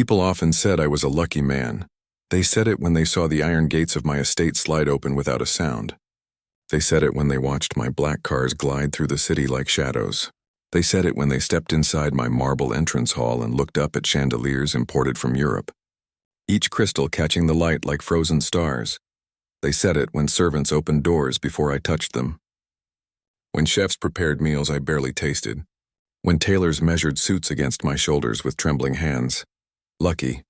People often said I was a lucky man. They said it when they saw the iron gates of my estate slide open without a sound. They said it when they watched my black cars glide through the city like shadows. They said it when they stepped inside my marble entrance hall and looked up at chandeliers imported from Europe, each crystal catching the light like frozen stars. They said it when servants opened doors before I touched them, when chefs prepared meals I barely tasted, when tailors measured suits against my shoulders with trembling hands. Lucky.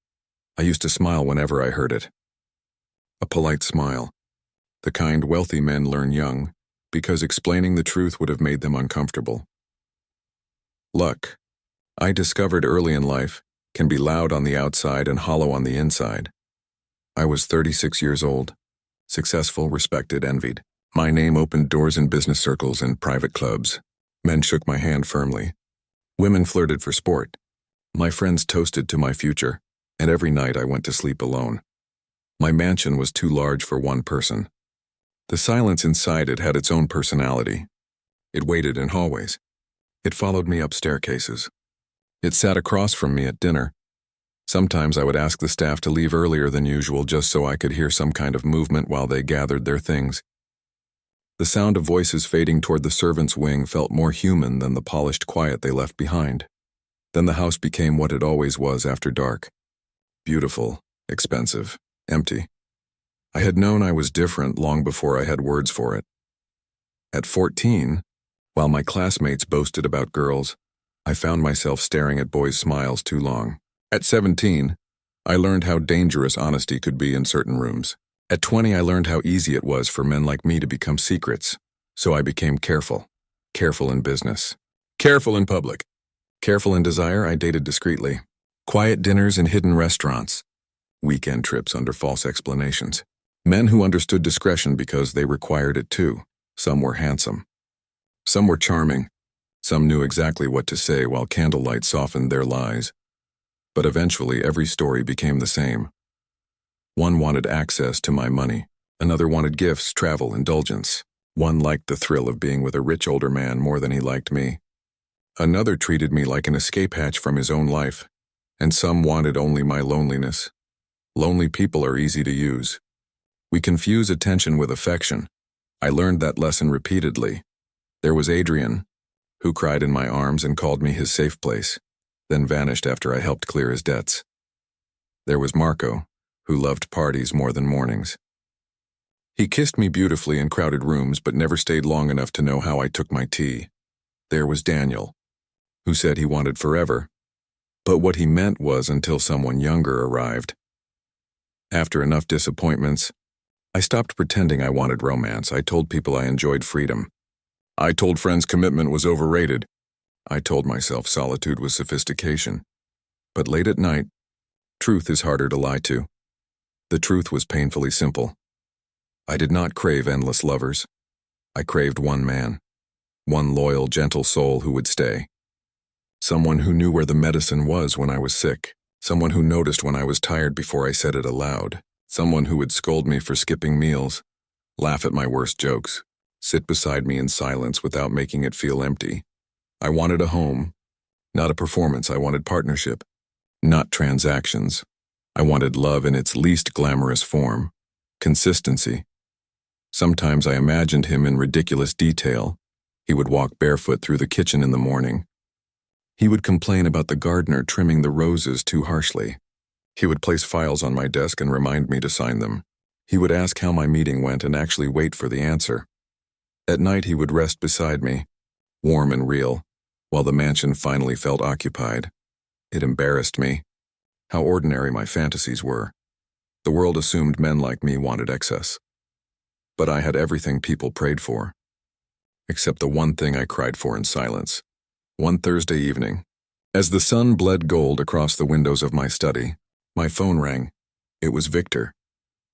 I used to smile whenever I heard it. A polite smile. The kind wealthy men learn young, because explaining the truth would have made them uncomfortable. Luck, I discovered early in life, can be loud on the outside and hollow on the inside. I was 36 years old, successful, respected, envied. My name opened doors in business circles and private clubs. Men shook my hand firmly. Women flirted for sport. My friends toasted to my future, and every night I went to sleep alone. My mansion was too large for one person. The silence inside it had its own personality. It waited in hallways. It followed me up staircases. It sat across from me at dinner. Sometimes I would ask the staff to leave earlier than usual just so I could hear some kind of movement while they gathered their things. The sound of voices fading toward the servants' wing felt more human than the polished quiet they left behind. Then the house became what it always was after dark. Beautiful, expensive, empty. I had known I was different long before I had words for it. At 14, while my classmates boasted about girls, I found myself staring at boys' smiles too long. At 17, I learned how dangerous honesty could be in certain rooms. At 20, I learned how easy it was for men like me to become secrets, so I became careful. Careful in business. Careful in public. Careful in desire, I dated discreetly. Quiet dinners in hidden restaurants. Weekend trips under false explanations. Men who understood discretion because they required it too. Some were handsome. Some were charming. Some knew exactly what to say while candlelight softened their lies. But eventually every story became the same. One wanted access to my money. Another wanted gifts, travel, indulgence. One liked the thrill of being with a rich older man more than he liked me. Another treated me like an escape hatch from his own life. And some wanted only my loneliness. Lonely people are easy to use. We confuse attention with affection. I learned that lesson repeatedly. There was Adrian, who cried in my arms and called me his safe place, then vanished after I helped clear his debts. There was Marco, who loved parties more than mornings. He kissed me beautifully in crowded rooms but never stayed long enough to know how I took my tea. There was Daniel, who said he wanted forever, but what he meant was until someone younger arrived. After enough disappointments, I stopped pretending I wanted romance. I told people I enjoyed freedom. I told friends commitment was overrated. I told myself solitude was sophistication. But late at night, truth is harder to lie to. The truth was painfully simple. I did not crave endless lovers. I craved one man, one loyal, gentle soul who would stay. Someone who knew where the medicine was when I was sick. Someone who noticed when I was tired before I said it aloud. Someone who would scold me for skipping meals, laugh at my worst jokes, sit beside me in silence without making it feel empty. I wanted a home, not a performance. I wanted partnership, not transactions. I wanted love in its least glamorous form, consistency. Sometimes I imagined him in ridiculous detail. He would walk barefoot through the kitchen in the morning. He would complain about the gardener trimming the roses too harshly. He would place files on my desk and remind me to sign them. He would ask how my meeting went and actually wait for the answer. At night he would rest beside me, warm and real, while the mansion finally felt occupied. It embarrassed me. How ordinary my fantasies were. The world assumed men like me wanted excess. But I had everything people prayed for. Except the one thing I cried for in silence. One Thursday evening, as the sun bled gold across the windows of my study, my phone rang. It was Victor.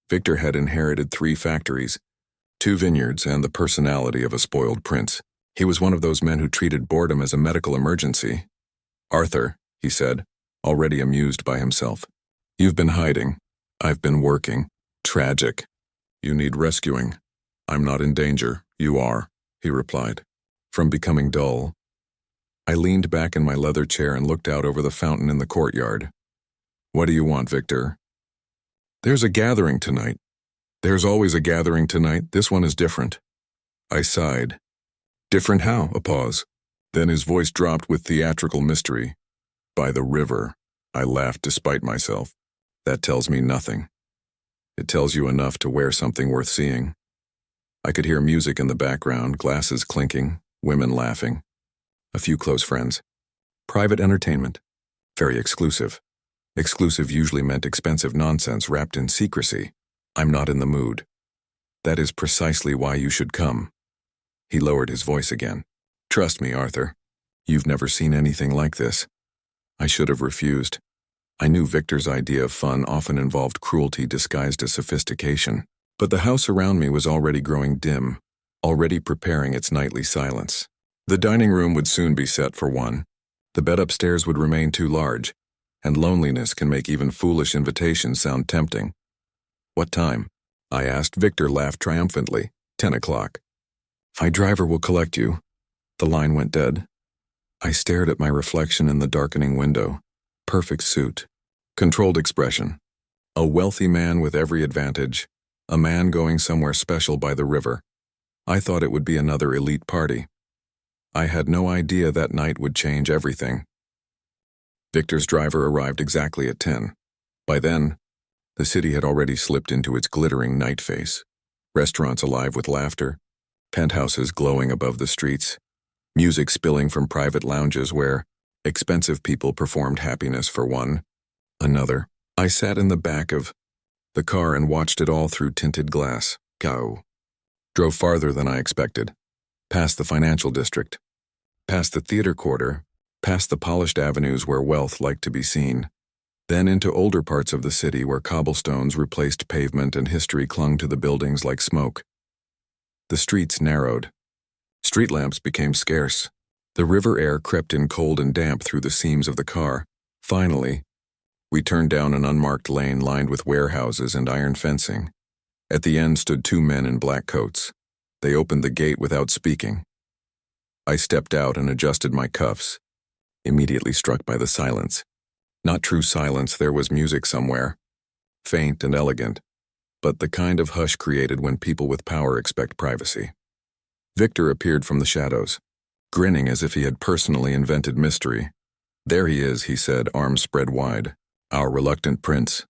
Victor had inherited 3 factories, 2 vineyards, and the personality of a spoiled prince. He was one of those men who treated boredom as a medical emergency. "Arthur," he said, already amused by himself. "You've been hiding. I've been working. Tragic. You need rescuing. I'm not in danger. You are," he replied. From becoming dull, I leaned back in my leather chair and looked out over the fountain in the courtyard. What do you want, Victor? There's a gathering tonight. There's always a gathering tonight. This one is different. I sighed. Different how? A pause. Then his voice dropped with theatrical mystery. By the river. I laughed despite myself. That tells me nothing. It tells you enough to wear something worth seeing. I could hear music in the background, glasses clinking, women laughing. A few close friends. Private entertainment. Very exclusive. Exclusive usually meant expensive nonsense wrapped in secrecy. I'm not in the mood. That is precisely why you should come. He lowered his voice again. Trust me, Arthur. You've never seen anything like this. I should have refused. I knew Victor's idea of fun often involved cruelty disguised as sophistication. But the house around me was already growing dim, already preparing its nightly silence. The dining room would soon be set for one. The bed upstairs would remain too large, and loneliness can make even foolish invitations sound tempting. What time? I asked. Victor laughed triumphantly. 10 o'clock. My driver will collect you. The line went dead. I stared at my reflection in the darkening window. Perfect suit. Controlled expression. A wealthy man with every advantage. A man going somewhere special by the river. I thought it would be another elite party. I had no idea that night would change everything. Victor's driver arrived exactly at 10. By then, the city had already slipped into its glittering night face. Restaurants alive with laughter, penthouses glowing above the streets, music spilling from private lounges where expensive people performed happiness for one another. I sat in the back of the car and watched it all through tinted glass. Go. Drove farther than I expected. Past the financial district. Past the theater quarter. Past the polished avenues where wealth liked to be seen. Then into older parts of the city where cobblestones replaced pavement and history clung to the buildings like smoke. The streets narrowed. Street lamps became scarce. The river air crept in cold and damp through the seams of the car. Finally, we turned down an unmarked lane lined with warehouses and iron fencing. At the end stood two men in black coats. They opened the gate without speaking. I stepped out and adjusted my cuffs, immediately struck by the silence. Not true silence, there was music somewhere. Faint and elegant, but the kind of hush created when people with power expect privacy. Victor appeared from the shadows, grinning as if he had personally invented mystery. There he is, he said, arms spread wide. Our reluctant prince.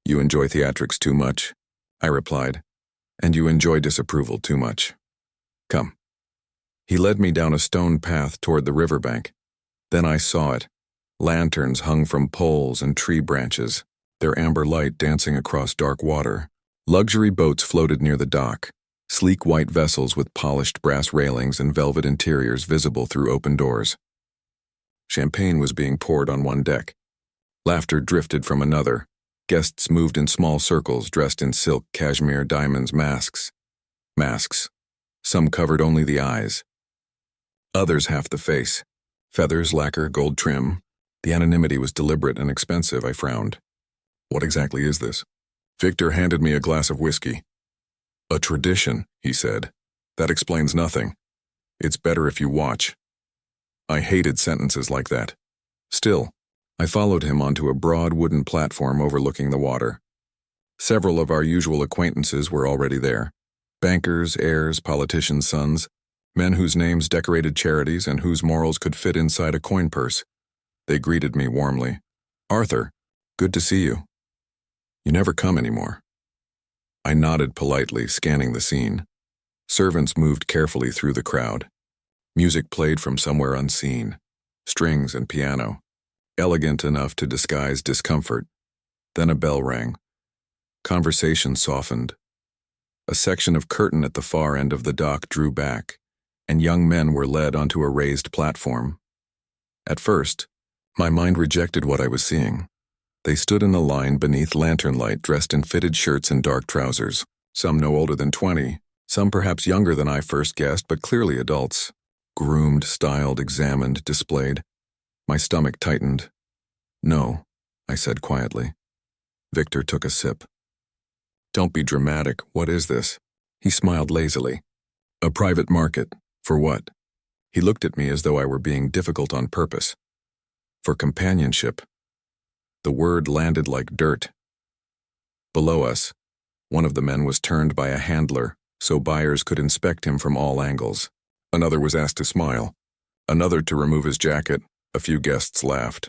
You enjoy theatrics too much, I replied, and you enjoy disapproval too much. Come. He led me down a stone path toward the riverbank. Then I saw it. Lanterns hung from poles and tree branches, their amber light dancing across dark water. Luxury boats floated near the dock, sleek white vessels with polished brass railings and velvet interiors visible through open doors. Champagne was being poured on one deck. Laughter drifted from another. Guests moved in small circles dressed in silk, cashmere, diamonds, masks. Masks. Some covered only the eyes. Others half the face. Feathers, lacquer, gold trim. The anonymity was deliberate and expensive, I frowned. What exactly is this? Victor handed me a glass of whiskey. A tradition, he said. That explains nothing. It's better if you watch. I hated sentences like that. Still, I followed him onto a broad wooden platform overlooking the water. Several of our usual acquaintances were already there. Bankers, heirs, politicians' sons, men whose names decorated charities and whose morals could fit inside a coin purse. They greeted me warmly. Arthur, good to see you. You never come anymore. I nodded politely, scanning the scene. Servants moved carefully through the crowd. Music played from somewhere unseen. Strings and piano. Elegant enough to disguise discomfort. Then a bell rang. Conversation softened. A section of curtain at the far end of the dock drew back, and young men were led onto a raised platform. At first, my mind rejected what I was seeing. They stood in a line beneath lantern light, dressed in fitted shirts and dark trousers, some no older than 20, some perhaps younger than I first guessed, but clearly adults. Groomed, styled, examined, displayed. My stomach tightened. No, I said quietly. Victor took a sip. Don't be dramatic. What is this? He smiled lazily. A private market. For what? He looked at me as though I were being difficult on purpose. For companionship. The word landed like dirt. Below us, one of the men was turned by a handler so buyers could inspect him from all angles. Another was asked to smile. Another to remove his jacket. A few guests laughed.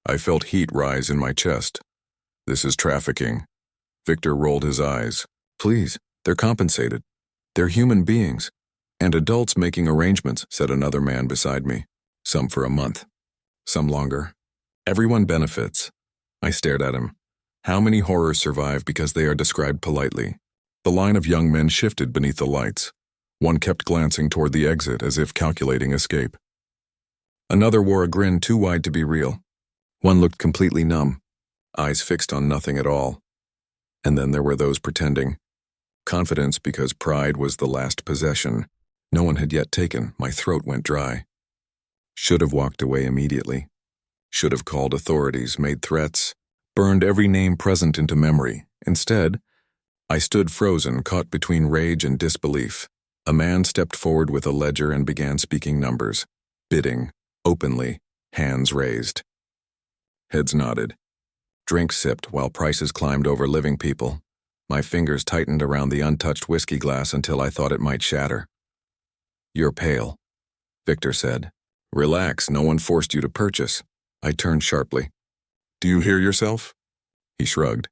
I felt heat rise in my chest. This is trafficking. Victor rolled his eyes. Please, they're compensated. They're human beings. And adults making arrangements, said another man beside me. Some for a month. Some longer. Everyone benefits. I stared at him. How many horrors survive because they are described politely? The line of young men shifted beneath the lights. One kept glancing toward the exit as if calculating escape. Another wore a grin too wide to be real. One looked completely numb, eyes fixed on nothing at all. And then there were those pretending. Confidence because pride was the last possession. No one had yet taken. My throat went dry. Should have walked away immediately. Should have called authorities, made threats, burned every name present into memory. Instead, I stood frozen, caught between rage and disbelief. A man stepped forward with a ledger and began speaking numbers, bidding, openly, hands raised. Heads nodded. Drinks sipped while prices climbed over living people. My fingers tightened around the untouched whiskey glass until I thought it might shatter. You're pale, Victor said. Relax, no one forced you to purchase. I turned sharply. Do you hear yourself? He shrugged.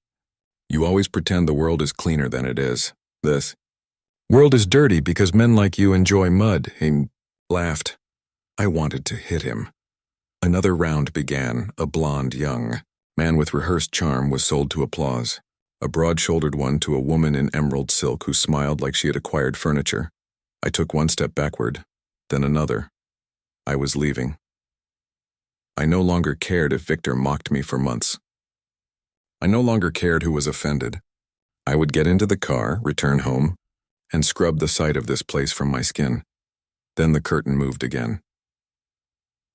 You always pretend the world is cleaner than it is. This world is dirty because men like you enjoy mud. He laughed. I wanted to hit him. Another round began. A blonde young man with rehearsed charm was sold to applause. A broad-shouldered one to a woman in emerald silk who smiled like she had acquired furniture. I took one step backward, then another. I was leaving. I no longer cared if Victor mocked me for months. I no longer cared who was offended. I would get into the car, return home, and scrub the sight of this place from my skin. Then the curtain moved again.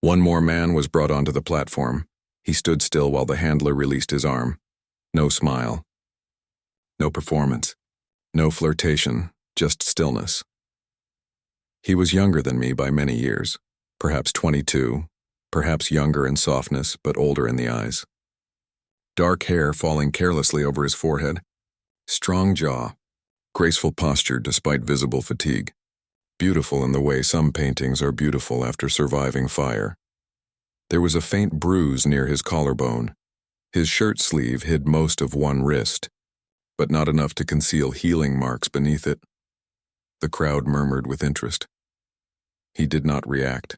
One more man was brought onto the platform. He stood still while the handler released his arm. No smile. No performance. No flirtation, just stillness. He was younger than me by many years, perhaps 22, perhaps younger in softness but older in the eyes. Dark hair falling carelessly over his forehead, strong jaw, graceful posture despite visible fatigue, beautiful in the way some paintings are beautiful after surviving fire. There was a faint bruise near his collarbone. His shirt sleeve hid most of one wrist, but not enough to conceal healing marks beneath it. The crowd murmured with interest. He did not react.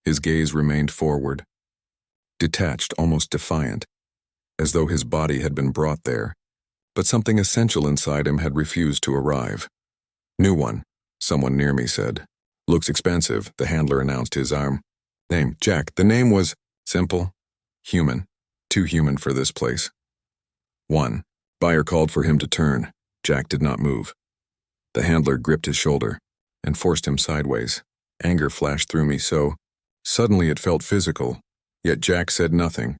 His gaze remained forward, detached, almost defiant, as though his body had been brought there, but something essential inside him had refused to arrive. New one, someone near me said. Looks expensive, the handler announced his arm. Name, Jack. The name was simple, human, too human for this place. 1. Buyer called for him to turn. Jack did not move. The handler gripped his shoulder and forced him sideways. Anger flashed through me so suddenly it felt physical, yet Jack said nothing.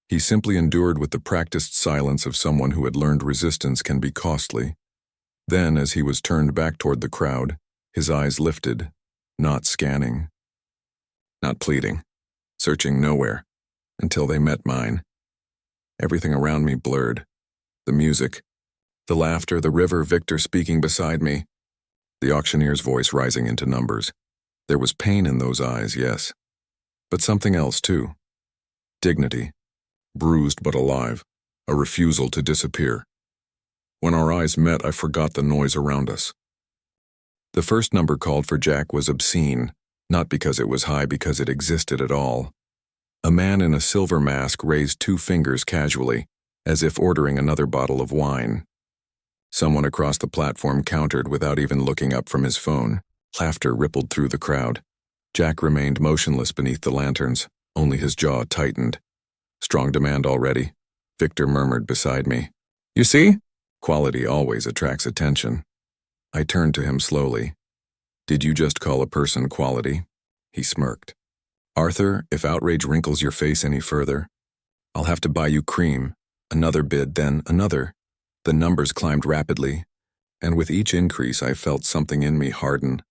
He simply endured with the practiced silence of someone who had learned resistance can be costly. Then, as he was turned back toward the crowd, his eyes lifted, not scanning, not pleading, searching nowhere, until they met mine. Everything around me blurred. The music, the laughter, the river, Victor speaking beside me, the auctioneer's voice rising into numbers. There was pain in those eyes, yes, but something else too. Dignity, bruised but alive, a refusal to disappear. When our eyes met, I forgot the noise around us. The first number called for Jack was obscene, not because it was high, because it existed at all. A man in a silver mask raised 2 fingers casually, as if ordering another bottle of wine. Someone across the platform countered without even looking up from his phone. Laughter rippled through the crowd. Jack remained motionless beneath the lanterns, only his jaw tightened. Strong demand already, Victor murmured beside me. You see? Quality always attracts attention. I turned to him slowly. Did you just call a person quality? He smirked. Arthur, if outrage wrinkles your face any further, I'll have to buy you cream. Another bid, then another. The numbers climbed rapidly, and with each increase I felt something in me harden.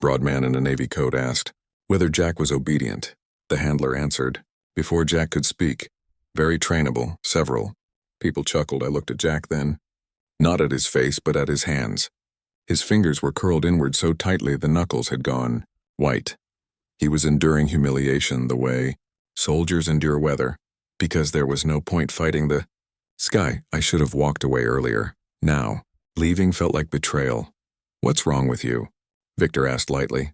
Broad man in a navy coat asked whether Jack was obedient. The handler answered. Before Jack could speak, Very trainable, several. People chuckled. I looked at Jack then. Not at his face, but at his hands. His fingers were curled inward so tightly the knuckles had gone white. He was enduring humiliation the way soldiers endure weather, because there was no point fighting the sky. I should have walked away earlier. Now, leaving felt like betrayal. What's wrong with you? Victor asked lightly.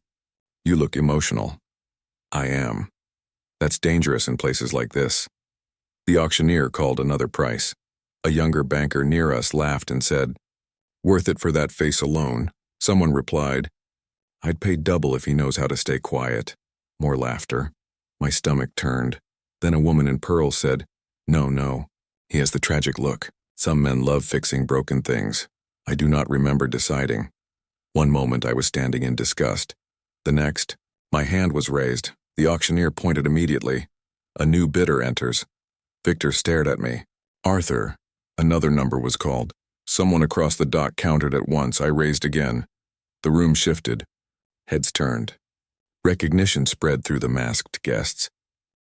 You look emotional. I am. That's dangerous in places like this. The auctioneer called another price. A younger banker near us laughed and said, Worth it for that face alone. Someone replied, I'd pay double if he knows how to stay quiet. More laughter. My stomach turned. Then a woman in pearl said, No. He has the tragic look. Some men love fixing broken things. I do not remember deciding. One moment I was standing in disgust. The next, my hand was raised. The auctioneer pointed immediately. A new bidder enters. Victor stared at me. Arthur. Another number was called. Someone across the dock countered at once. I raised again. The room shifted. Heads turned. Recognition spread through the masked guests.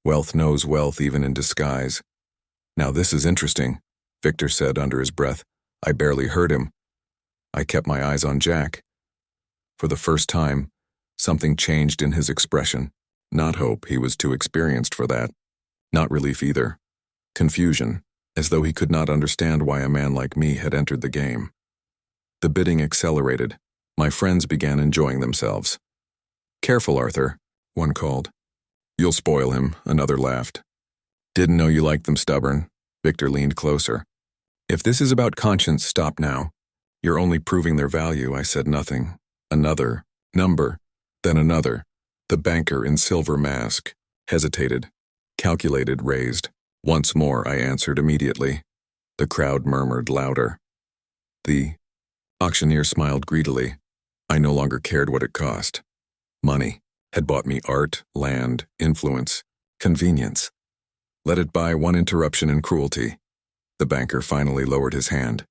Wealth knows wealth even in disguise. Now this is interesting, Victor said under his breath. I barely heard him. I kept my eyes on Jack. For the first time, something changed in his expression. Not hope, he was too experienced for that. Not relief either. Confusion, as though he could not understand why a man like me had entered the game. The bidding accelerated. My friends began enjoying themselves. Careful, Arthur, one called. You'll spoil him, another laughed. Didn't know you liked them stubborn. Victor leaned closer. If this is about conscience, stop now. You're only proving their value. I said nothing. Another number, then another. The banker in silver mask hesitated, calculated, raised. Once more, I answered immediately. The crowd murmured louder. The auctioneer smiled greedily. I no longer cared what it cost. Money had bought me art, land, influence, convenience. Let it buy one interruption and cruelty. The banker finally lowered his hand.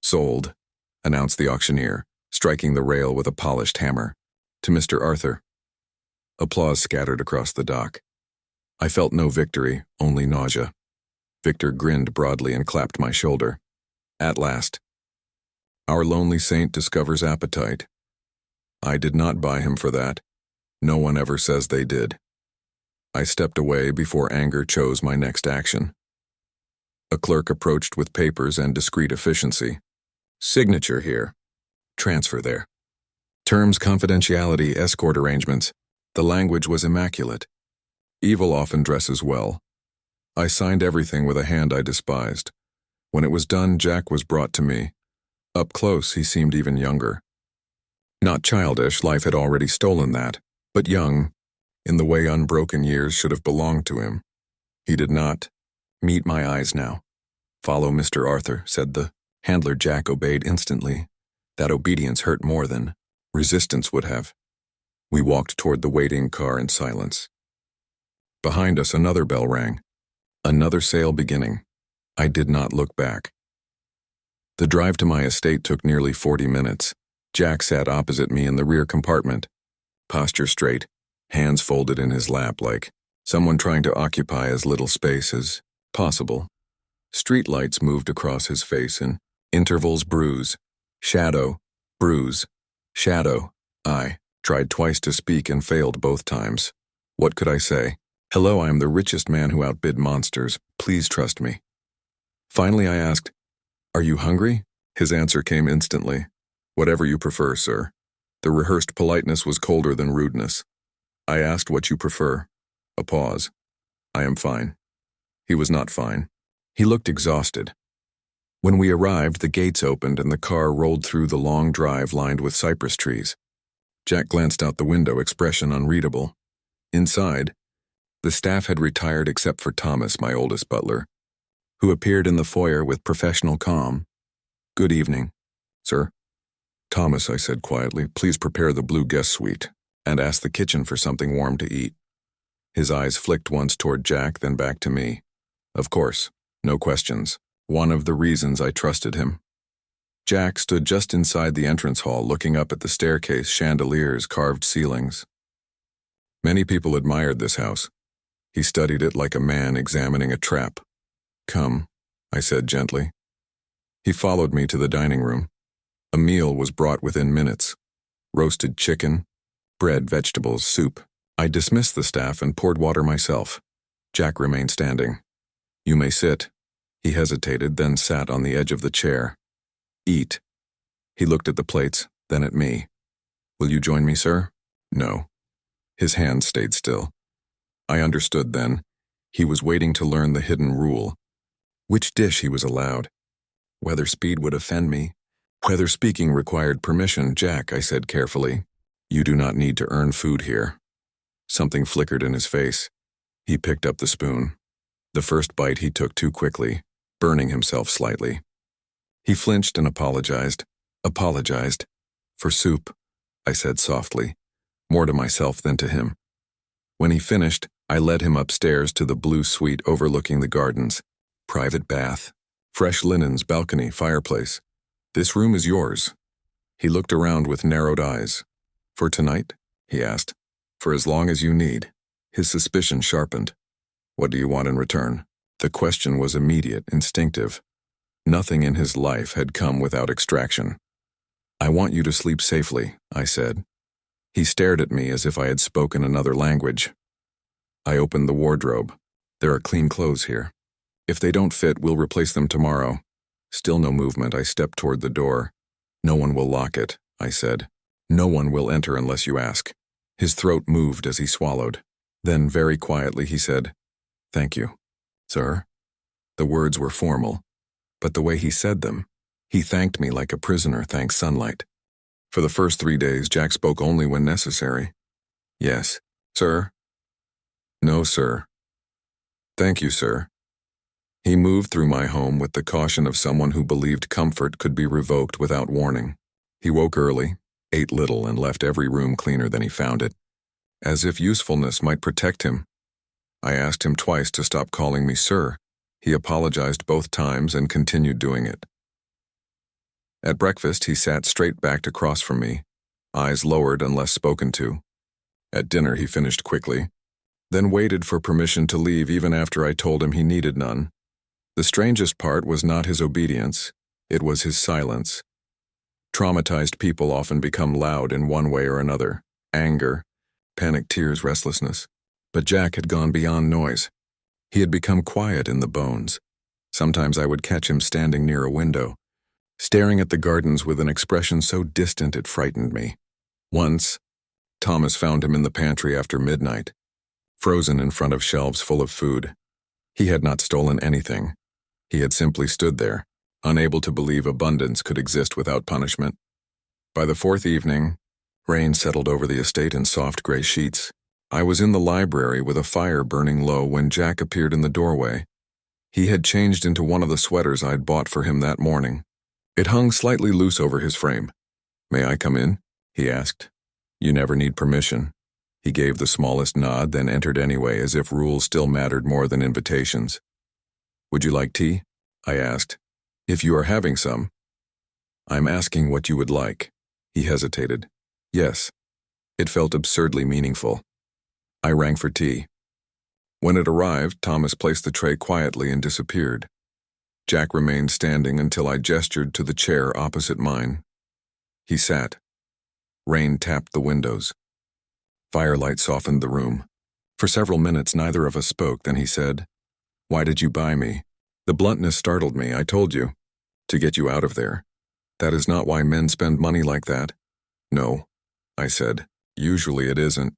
Sold, announced the auctioneer, striking the rail with a polished hammer. To Mr. Arthur. Applause scattered across the dock. I felt no victory, only nausea. Victor grinned broadly and clapped my shoulder. At last. Our lonely saint discovers appetite. I did not buy him for that. No one ever says they did. I stepped away before anger chose my next action. A clerk approached with papers and discreet efficiency. Signature here. Transfer there. Terms confidentiality, escort arrangements. The language was immaculate. Evil often dresses well. I signed everything with a hand I despised. When it was done, Jack was brought to me. Up close, he seemed even younger. Not childish, life had already stolen that, but young, in the way unbroken years should have belonged to him. He did not. Meet my eyes now. Follow Mr. Arthur, said the handler. Jack obeyed instantly. That obedience hurt more than resistance would have. We walked toward the waiting car in silence. Behind us, another bell rang. Another sale beginning. I did not look back. The drive to my estate took nearly 40 minutes. Jack sat opposite me in the rear compartment. Posture straight, hands folded in his lap like someone trying to occupy as little space as possible. Street lights moved across his face in intervals. Bruise, shadow, bruise, shadow. I tried twice to speak and failed both times. What could I say? Hello, I am the richest man who outbid monsters. Please trust me. Finally I asked, Are you hungry? His answer came instantly. Whatever you prefer, sir. The rehearsed politeness was colder than rudeness. I asked what you prefer. A pause. I am fine. He was not fine. He looked exhausted. When we arrived, the gates opened and the car rolled through the long drive lined with cypress trees. Jack glanced out the window, expression unreadable. Inside, the staff had retired except for Thomas, my oldest butler, who appeared in the foyer with professional calm. Good evening, sir. Thomas, I said quietly, please prepare the blue guest suite and ask the kitchen for something warm to eat. His eyes flicked once toward Jack, then back to me. Of course, no questions. One of the reasons I trusted him. Jack stood just inside the entrance hall, looking up at the staircase, chandeliers, carved ceilings. Many people admired this house. He studied it like a man examining a trap. Come, I said gently. He followed me to the dining room. A meal was brought within minutes. Roasted chicken, bread, vegetables, soup. I dismissed the staff and poured water myself. Jack remained standing. You may sit. He hesitated, then sat on the edge of the chair. Eat. He looked at the plates, then at me. Will you join me, sir? No. His hand stayed still. I understood then. He was waiting to learn the hidden rule. Which dish he was allowed. Whether speed would offend me. Whether speaking required permission. Jack, I said carefully. You do not need to earn food here. Something flickered in his face. He picked up the spoon. The first bite he took too quickly, burning himself slightly. He flinched and apologized. Apologized. For soup, I said softly, more to myself than to him. When he finished, I led him upstairs to the blue suite overlooking the gardens. Private bath. Fresh linens, balcony, fireplace. This room is yours. He looked around with narrowed eyes. For tonight? He asked. For as long as you need. His suspicion sharpened. What do you want in return? The question was immediate, instinctive. Nothing in his life had come without extraction. I want you to sleep safely, I said. He stared at me as if I had spoken another language. I opened the wardrobe. There are clean clothes here. If they don't fit, we'll replace them tomorrow. Still no movement, I stepped toward the door. No one will lock it, I said. No one will enter unless you ask. His throat moved as he swallowed. Then, very quietly, he said, Thank you. Sir? The words were formal, but the way he said them, he thanked me like a prisoner thanks sunlight. For the first 3 days, Jack spoke only when necessary. Yes, sir. No, sir. Thank you, sir. He moved through my home with the caution of someone who believed comfort could be revoked without warning. He woke early, ate little, and left every room cleaner than he found it, as if usefulness might protect him. I asked him twice to stop calling me sir. He apologized both times and continued doing it. At breakfast, he sat straight backed across from me, eyes lowered unless spoken to. At dinner, he finished quickly, then waited for permission to leave even after I told him he needed none. The strangest part was not his obedience, it was his silence. Traumatized people often become loud in one way or another, anger, panic, tears, restlessness. But Jack had gone beyond noise. He had become quiet in the bones. Sometimes I would catch him standing near a window, staring at the gardens with an expression so distant it frightened me. Once, Thomas found him in the pantry after midnight, frozen in front of shelves full of food. He had not stolen anything. He had simply stood there, unable to believe abundance could exist without punishment. By the fourth evening, rain settled over the estate in soft gray sheets. I was in the library with a fire burning low when Jack appeared in the doorway. He had changed into one of the sweaters I'd bought for him that morning. It hung slightly loose over his frame. May I come in? He asked. You never need permission. He gave the smallest nod, then entered anyway, as if rules still mattered more than invitations. Would you like tea? I asked. If you are having some. I'm asking what you would like. He hesitated. Yes. It felt absurdly meaningful. I rang for tea. When it arrived, Thomas placed the tray quietly and disappeared. Jack remained standing until I gestured to the chair opposite mine. He sat. Rain tapped the windows. Firelight softened the room. For several minutes, neither of us spoke. Then he said, Why did you buy me? The bluntness startled me. I told you. To get you out of there. That is not why men spend money like that. No, I said. Usually it isn't.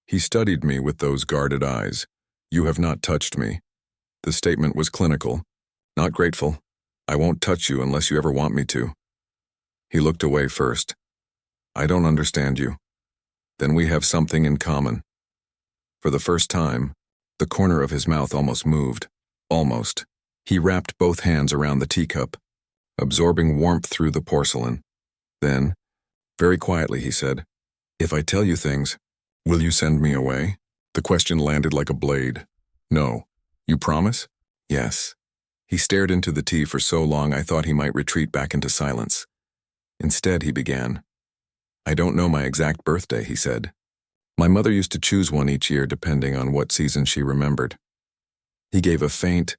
He studied me with those guarded eyes. You have not touched me. The statement was clinical. Not grateful. I won't touch you unless you ever want me to. He looked away first. I don't understand you. Then we have something in common. For the first time, the corner of his mouth almost moved. Almost. He wrapped both hands around the teacup, absorbing warmth through the porcelain. Then, very quietly, he said, If I tell you things, will you send me away? The question landed like a blade. No. You promise? Yes. He stared into the tea for so long I thought he might retreat back into silence. Instead, he began. I don't know my exact birthday, he said. My mother used to choose one each year depending on what season she remembered. He gave a faint,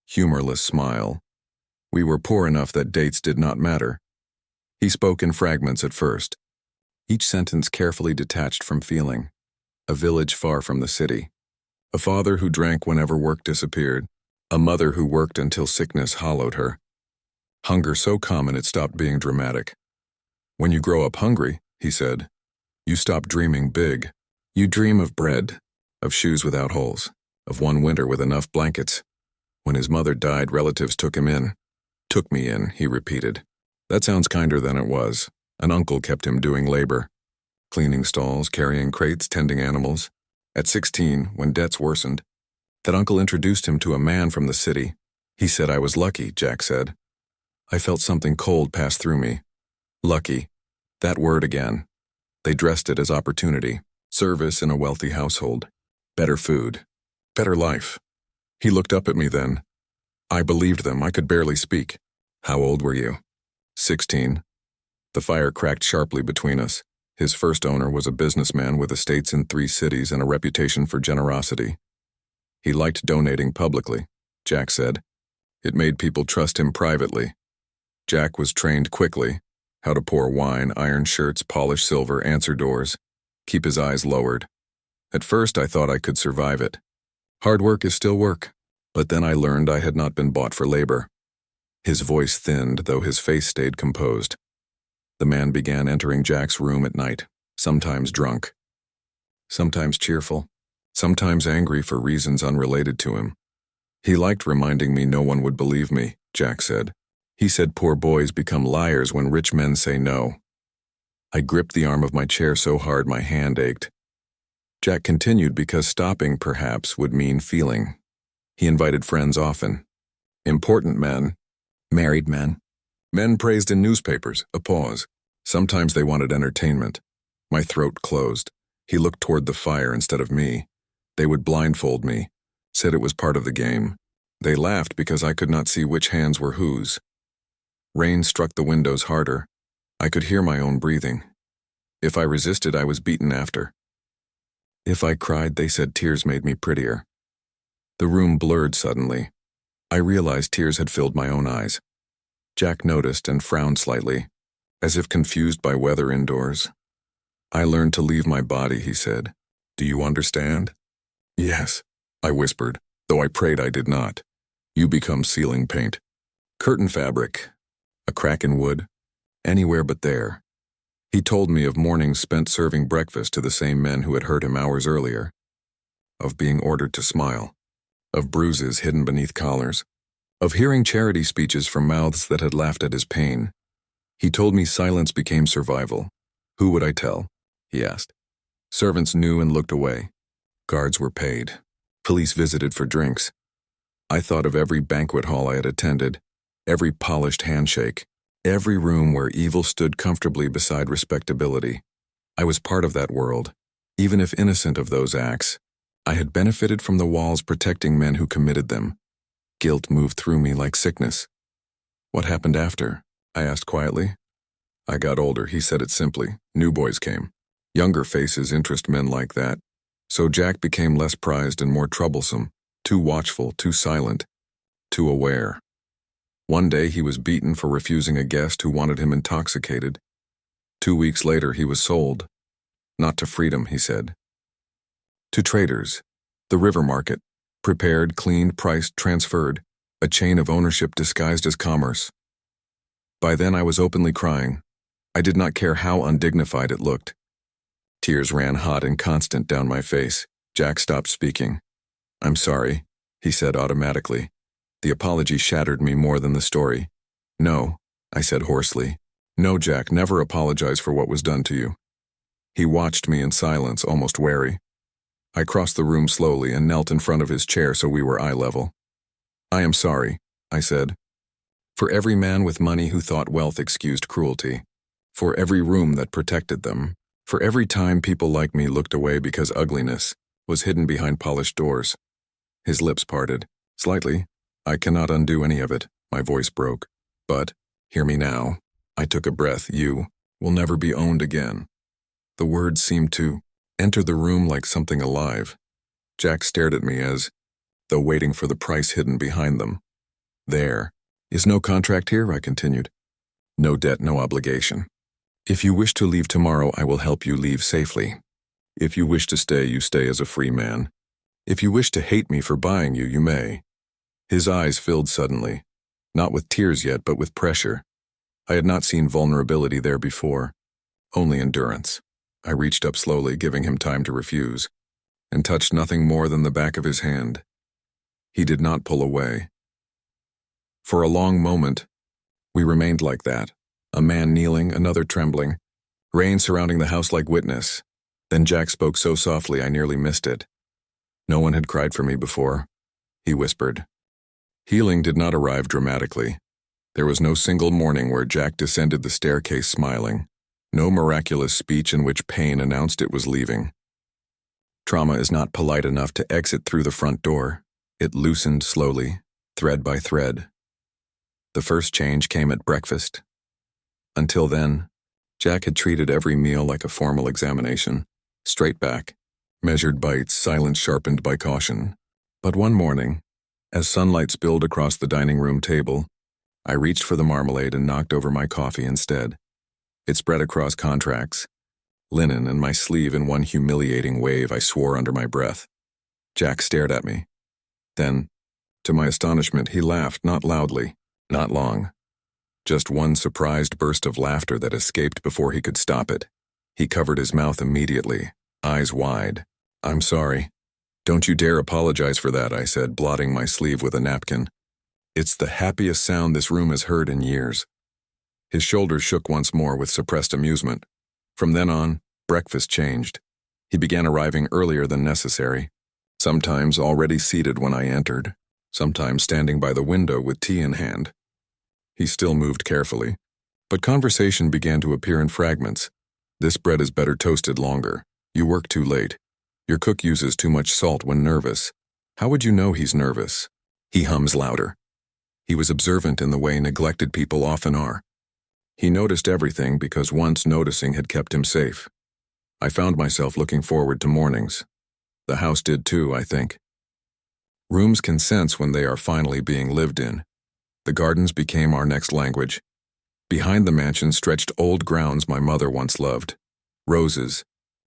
humorless smile. We were poor enough that dates did not matter. He spoke in fragments at first, each sentence carefully detached from feeling. A village far from the city. A father who drank whenever work disappeared. A mother who worked until sickness hollowed her. Hunger so common it stopped being dramatic. When you grow up hungry, he said, you stop dreaming big. You dream of bread, of shoes without holes, of one winter with enough blankets. When his mother died, relatives took him in. Took me in, he repeated. That sounds kinder than it was. An uncle kept him doing labor. Cleaning stalls, carrying crates, tending animals. At 16, when debts worsened, that uncle introduced him to a man from the city. He said I was lucky, Jack said. I felt something cold pass through me. Lucky. That word again. They dressed it as opportunity, service in a wealthy household, better food, better life. He looked up at me then. I believed them. I could barely speak. How old were you? 16. The fire cracked sharply between us. His first owner was a businessman with estates in 3 cities and a reputation for generosity. He liked donating publicly, Jack said. It made people trust him privately. Jack was trained quickly, how to pour wine, iron shirts, polish silver, answer doors, keep his eyes lowered. At first I thought I could survive it. Hard work is still work, but then I learned I had not been bought for labor. His voice thinned, though his face stayed composed. The man began entering Jack's room at night, sometimes drunk, sometimes cheerful, sometimes angry for reasons unrelated to him. He liked reminding me no one would believe me, Jack said. He said poor boys become liars when rich men say no. I gripped the arm of my chair so hard my hand ached. Jack continued because stopping, perhaps, would mean feeling. He invited friends often. Important men, married men. Men praised in newspapers, a pause. Sometimes they wanted entertainment. My throat closed. He looked toward the fire instead of me. They would blindfold me, said it was part of the game. They laughed because I could not see which hands were whose. Rain struck the windows harder. I could hear my own breathing. If I resisted, I was beaten after. If I cried, they said tears made me prettier. The room blurred suddenly. I realized tears had filled my own eyes. Jack noticed and frowned slightly, as if confused by weather indoors. I learned to leave my body, he said. Do you understand? Yes, I whispered, though I prayed I did not. You become ceiling paint. Curtain fabric. A crack in wood. Anywhere but there. He told me of mornings spent serving breakfast to the same men who had hurt him hours earlier. Of being ordered to smile. Of bruises hidden beneath collars. Of hearing charity speeches from mouths that had laughed at his pain. He told me silence became survival. Who would I tell? He asked. Servants knew and looked away. Guards were paid. Police visited for drinks. I thought of every banquet hall I had attended, every polished handshake, every room where evil stood comfortably beside respectability. I was part of that world, even if innocent of those acts. I had benefited from the walls protecting men who committed them. Guilt moved through me like sickness. What happened after? I asked quietly. I got older, he said it simply. New boys came. Younger faces interest men like that. So Jack became less prized and more troublesome, too watchful, too silent, too aware. One day he was beaten for refusing a guest who wanted him intoxicated. 2 weeks later he was sold. Not to freedom, he said. To traders. The river market. Prepared, cleaned, priced, transferred. A chain of ownership disguised as commerce. By then I was openly crying. I did not care how undignified it looked. Tears ran hot and constant down my face. Jack stopped speaking. I'm sorry, he said automatically. The apology shattered me more than the story. No, I said hoarsely. No, Jack, never apologize for what was done to you. He watched me in silence, almost wary. I crossed the room slowly and knelt in front of his chair so we were eye level. I am sorry, I said. For every man with money who thought wealth excused cruelty. For every room that protected them. For every time people like me looked away because ugliness was hidden behind polished doors. His lips parted. Slightly. I cannot undo any of it. My voice broke. But, hear me now. I took a breath. You will never be owned again. The words seemed to enter the room like something alive. Jack stared at me as though waiting for the price hidden behind them. There is no contract here, I continued. No debt, no obligation. If you wish to leave tomorrow, I will help you leave safely. If you wish to stay, you stay as a free man. If you wish to hate me for buying you, you may. His eyes filled suddenly, not with tears yet, but with pressure. I had not seen vulnerability there before, only endurance. I reached up slowly, giving him time to refuse, and touched nothing more than the back of his hand. He did not pull away. For a long moment, we remained like that, a man kneeling, another trembling, rain surrounding the house like witness. Then Jack spoke so softly I nearly missed it. No one had cried for me before, he whispered. Healing did not arrive dramatically. There was no single morning where Jack descended the staircase smiling, no miraculous speech in which pain announced it was leaving. Trauma is not polite enough to exit through the front door. It loosened slowly, thread by thread. The first change came at breakfast. Until then, Jack had treated every meal like a formal examination, straight back, measured bites, silence sharpened by caution. But one morning, as sunlight spilled across the dining room table, I reached for the marmalade and knocked over my coffee instead. It spread across contracts, linen, and my sleeve in one humiliating wave. I swore under my breath. Jack stared at me. Then, to my astonishment, he laughed, not loudly, not long. Just one surprised burst of laughter that escaped before he could stop it. He covered his mouth immediately, eyes wide. I'm sorry. Don't you dare apologize for that, I said, blotting my sleeve with a napkin. It's the happiest sound this room has heard in years. His shoulders shook once more with suppressed amusement. From then on, breakfast changed. He began arriving earlier than necessary, sometimes already seated when I entered, sometimes standing by the window with tea in hand. He still moved carefully, but conversation began to appear in fragments. This bread is better toasted longer. You work too late. Your cook uses too much salt when nervous. How would you know he's nervous? He hums louder. He was observant in the way neglected people often are. He noticed everything because once noticing had kept him safe. I found myself looking forward to mornings. The house did too, I think. Rooms can sense when they are finally being lived in. The gardens became our next language. Behind the mansion stretched old grounds my mother once loved. Roses,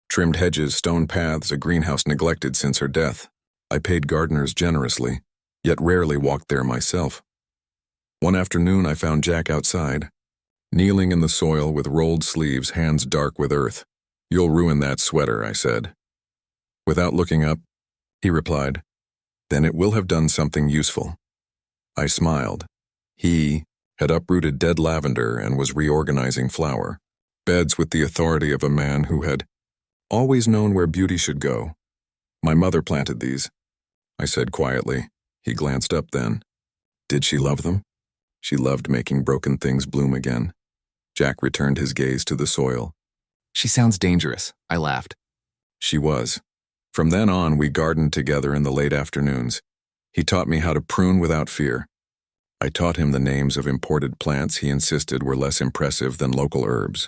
trimmed hedges, stone paths, a greenhouse neglected since her death. I paid gardeners generously, yet rarely walked there myself. One afternoon I found Jack outside, kneeling in the soil with rolled sleeves, hands dark with earth. You'll ruin that sweater, I said. Without looking up, he replied, Then it will have done something useful. I smiled. He had uprooted dead lavender and was reorganizing flower, beds with the authority of a man who had always known where beauty should go. My mother planted these, I said quietly. He glanced up then. Did she love them? She loved making broken things bloom again. Jack returned his gaze to the soil. She sounds dangerous, I laughed. She was. From then on, we gardened together in the late afternoons. He taught me how to prune without fear. I taught him the names of imported plants he insisted were less impressive than local herbs.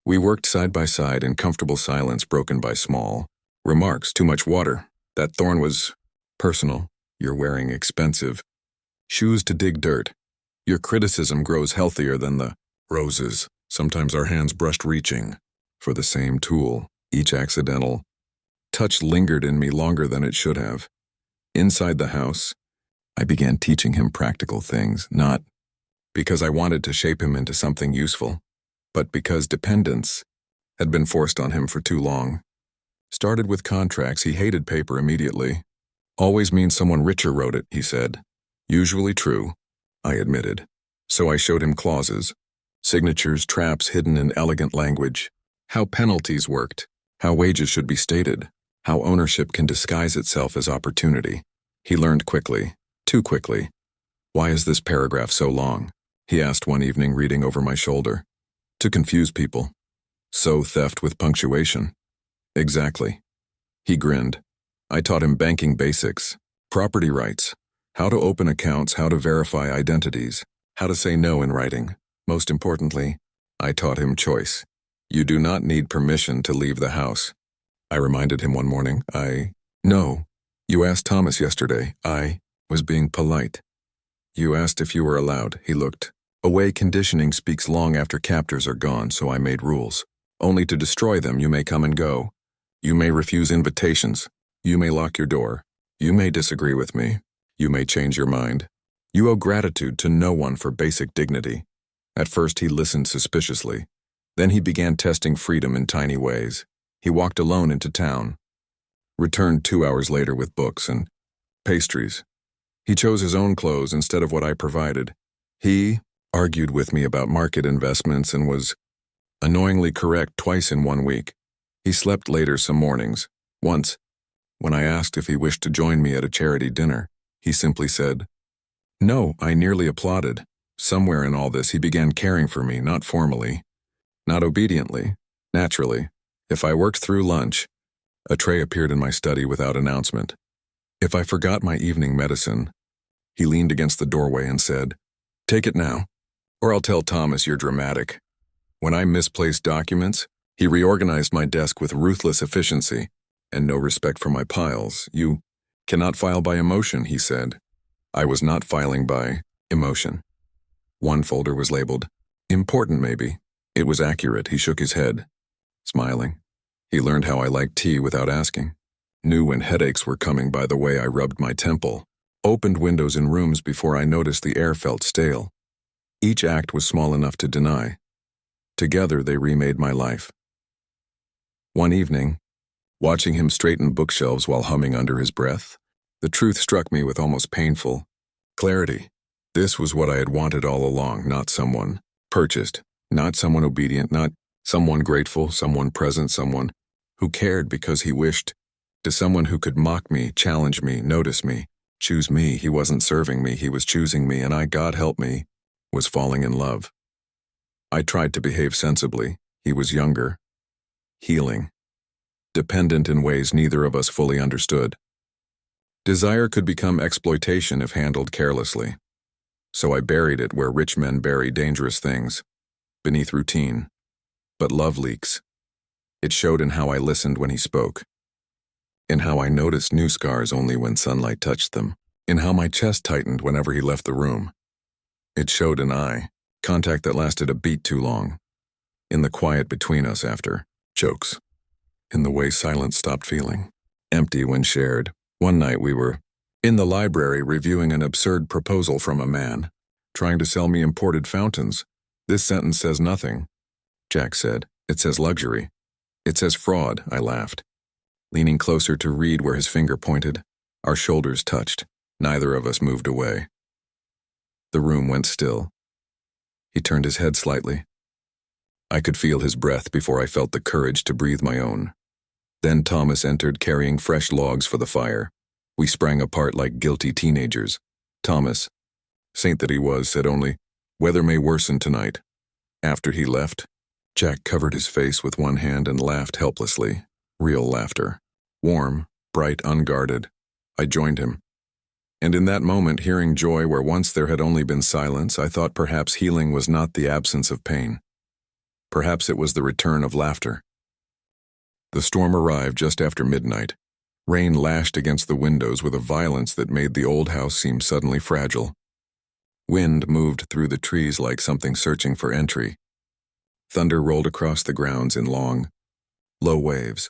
We worked side by side in comfortable silence broken by small remarks. Too much water. That thorn was personal. You're wearing expensive shoes to dig dirt. Your criticism grows healthier than the roses. Sometimes our hands brushed reaching for the same tool. Each accidental touch lingered in me longer than it should have. Inside the house, I began teaching him practical things, not because I wanted to shape him into something useful, but because dependence had been forced on him for too long. Started with contracts. He hated paper immediately. Always means someone richer wrote it, he said. Usually true, I admitted. So I showed him clauses, signatures, traps hidden in elegant language, how penalties worked, how wages should be stated, how ownership can disguise itself as opportunity. He learned quickly. Too quickly. Why is this paragraph so long? He asked one evening, reading over my shoulder. To confuse people. Sow theft with punctuation. Exactly. He grinned. I taught him banking basics, property rights, how to open accounts, how to verify identities, how to say no in writing. Most importantly, I taught him choice. You do not need permission to leave the house. I reminded him one morning. No. You asked Thomas yesterday. I was being polite. You asked if you were allowed. He looked. Away conditioning speaks long after captors are gone, so I made rules. Only to destroy them you may come and go. You may refuse invitations. You may lock your door. You may disagree with me. You may change your mind. You owe gratitude to no one for basic dignity. At first he listened suspiciously. Then he began testing freedom in tiny ways. He walked alone into town. Returned 2 hours later with books and pastries. He chose his own clothes instead of what I provided. He argued with me about market investments and was annoyingly correct twice in 1 week. He slept later some mornings. Once, when I asked if he wished to join me at a charity dinner, he simply said, "No." I nearly applauded. Somewhere in all this he began caring for me, not formally, not obediently, naturally. If I worked through lunch, a tray appeared in my study without announcement. If I forgot my evening medicine, he leaned against the doorway and said, "Take it now, or I'll tell Thomas you're dramatic." When I misplaced documents, he reorganized my desk with ruthless efficiency and no respect for my piles. "You cannot file by emotion," he said. I was not filing by emotion. One folder was labeled, "Important maybe." It was accurate. He shook his head, smiling. He learned how I liked tea without asking. Knew when headaches were coming by the way I rubbed my temple. Opened windows in rooms before I noticed the air felt stale. Each act was small enough to deny. Together they remade my life. One evening, watching him straighten bookshelves while humming under his breath, the truth struck me with almost painful clarity. This was what I had wanted all along, not someone purchased, not someone obedient, not someone grateful, someone present, someone who cared because he wished, to someone who could mock me, challenge me, notice me, choose me. He wasn't serving me, he was choosing me, and I, God help me, was falling in love. I tried to behave sensibly. He was younger, healing, dependent in ways neither of us fully understood. Desire could become exploitation if handled carelessly. So I buried it where rich men bury dangerous things, beneath routine. But love leaks. It showed in how I listened when he spoke, in how I noticed new scars only when sunlight touched them, in how my chest tightened whenever he left the room. It showed in eye contact that lasted a beat too long, in the quiet between us after jokes, in the way silence stopped feeling empty when shared. One night we were in the library reviewing an absurd proposal from a man, trying to sell me imported fountains. "This sentence says nothing," Jack said. "It says luxury." "It says fraud," I laughed, leaning closer to read where his finger pointed. Our shoulders touched. Neither of us moved away. The room went still. He turned his head slightly. I could feel his breath before I felt the courage to breathe my own. Then Thomas entered carrying fresh logs for the fire. We sprang apart like guilty teenagers. Thomas, saint that he was, said only, "Weather may worsen tonight." After he left, Jack covered his face with one hand and laughed helplessly. Real laughter. Warm, bright, unguarded. I joined him. And in that moment, hearing joy where once there had only been silence, I thought perhaps healing was not the absence of pain. Perhaps it was the return of laughter. The storm arrived just after midnight. Rain lashed against the windows with a violence that made the old house seem suddenly fragile. Wind moved through the trees like something searching for entry. Thunder rolled across the grounds in long, low waves.